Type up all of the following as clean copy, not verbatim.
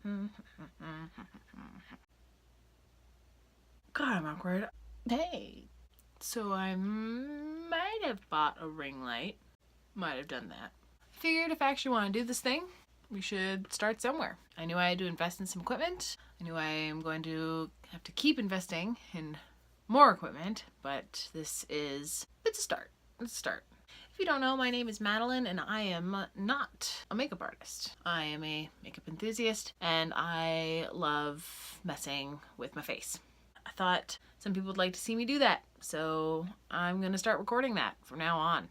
God, I'm awkward. Hey. So I might have bought a ring light. Might have done that. Figured if I actually want to do this thing, we should start somewhere. I knew I had to invest in some equipment. I knew I am going to have to keep investing in more equipment, but it's a start. It's a start. If you don't know, my name is Madelaide and I am not a makeup artist. I am a makeup enthusiast and I love messing with my face. I thought some people would like to see me do that, so I'm gonna start recording that from now on.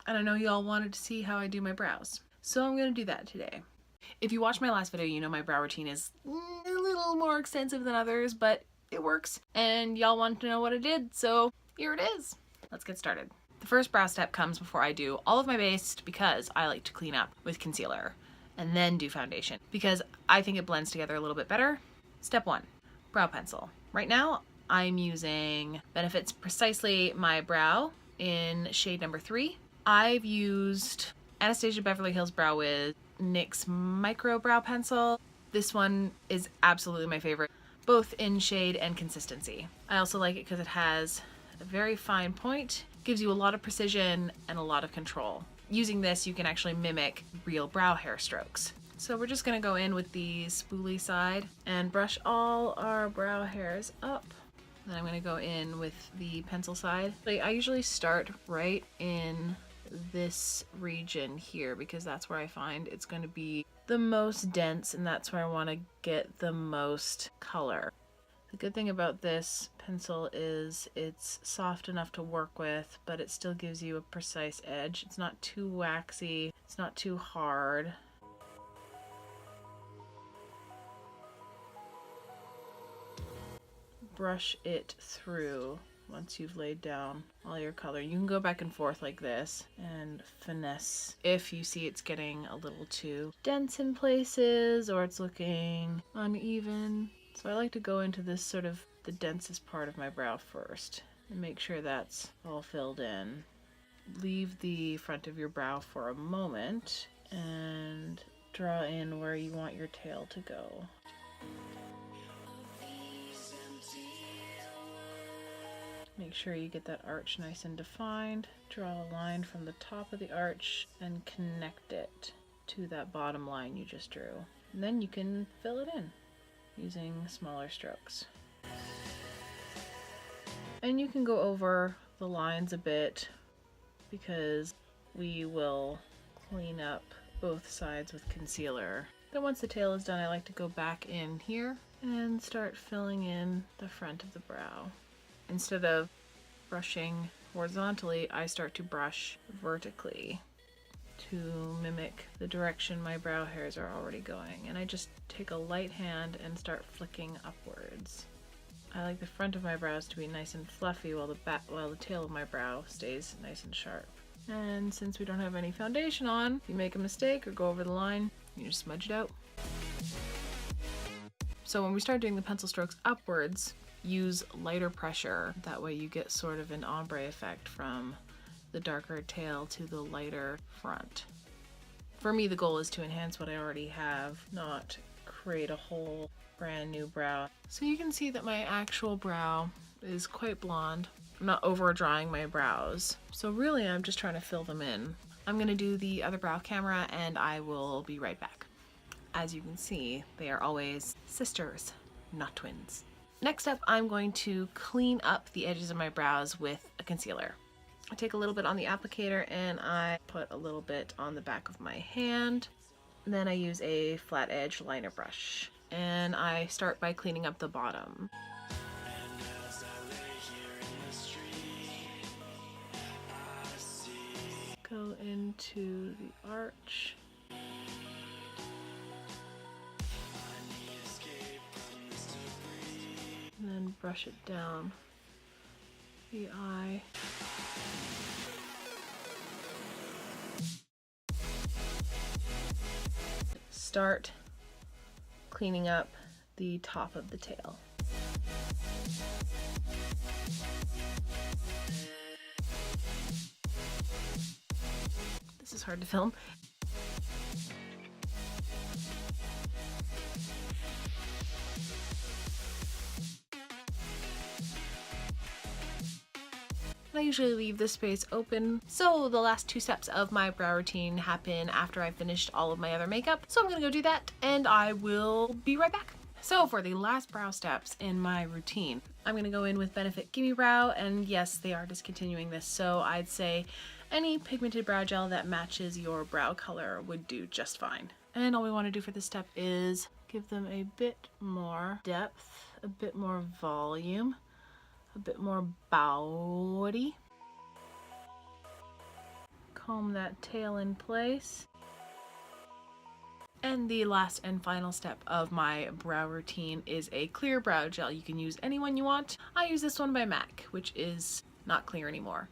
And I know y'all wanted to see how I do my brows, so I'm gonna do that today. If you watched my last video, you know my brow routine is a little more extensive than others, but it works. And y'all wanted to know what I did, so here it is. Let's get started. The first brow step comes before I do all of my base because I like to clean up with concealer and then do foundation because I think it blends together a little bit better. Step 1, brow pencil. Right now I'm using Benefit's Precisely My Brow in shade number 3. I've used Anastasia Beverly Hills Brow Wiz NYX Micro Brow Pencil. This one is absolutely my favorite, both in shade and consistency. I also like it because it has a very fine point, gives you a lot of precision and a lot of control. Using this, you can actually mimic real brow hair strokes. So we're just gonna go in with the spoolie side and brush all our brow hairs up. Then I'm gonna go in with the pencil side. I usually start right in this region here because that's where I find it's going to be the most dense and that's where I want to get the most color. The good thing about this pencil is it's soft enough to work with, but it still gives you a precise edge. It's not too waxy, it's not too hard. Brush it through. Once you've laid down all your color, you can go back and forth like this and finesse if you see it's getting a little too dense in places or it's looking uneven. So I like to go into this sort of the densest part of my brow first and make sure that's all filled in. Leave the front of your brow for a moment and draw in where you want your tail to go. Make sure you get that arch nice and defined. Draw a line from the top of the arch and connect it to that bottom line you just drew. And then you can fill it in using smaller strokes. And you can go over the lines a bit because we will clean up both sides with concealer. Then once the tail is done, I like to go back in here and start filling in the front of the brow. Instead of brushing horizontally, I start to brush vertically to mimic the direction my brow hairs are already going. And I just take a light hand and start flicking upwards. I like the front of my brows to be nice and fluffy while the tail of my brow stays nice and sharp. And since we don't have any foundation on, if you make a mistake or go over the line, you just smudge it out. So when we start doing the pencil strokes upwards, use lighter pressure. That way you get sort of an ombre effect from the darker tail to the lighter front. For me, the goal is to enhance what I already have, not create a whole brand new brow. So you can see that my actual brow is quite blonde. I'm not over drawing my brows. So really I'm just trying to fill them in. I'm gonna do the other brow camera and I will be right back. As you can see, they are always sisters, not twins. Next up, I'm going to clean up the edges of my brows with a concealer. I take a little bit on the applicator and I put a little bit on the back of my hand. And then I use a flat edge liner brush. And I start by cleaning up the bottom. Go into the arch. And then brush it down the eye. Start cleaning up the top of the tail. This is hard to film. I usually leave this space open, so the last 2 steps of my brow routine happen after I've finished all of my other makeup. So I'm gonna go do that and I will be right back. So for the last brow steps in my routine, I'm gonna go in with Benefit Gimme Brow, and yes, they are discontinuing this, so I'd say any pigmented brow gel that matches your brow color would do just fine. And all we wanna do for this step is give them a bit more depth, a bit more volume, a bit more body. Comb that tail in place. And the last and final step of my brow routine is a clear brow gel. You can use any one you want. I use this one by MAC, which is not clear anymore.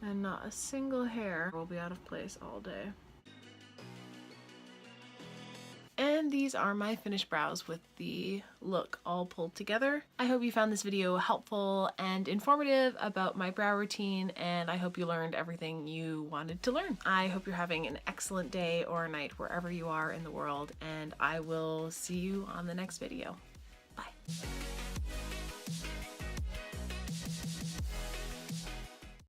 And not a single hair will be out of place all day. And these are my finished brows with the look all pulled together. I hope you found this video helpful and informative about my brow routine, and I hope you learned everything you wanted to learn. I hope you're having an excellent day or night wherever you are in the world, and I will see you on the next video. Bye.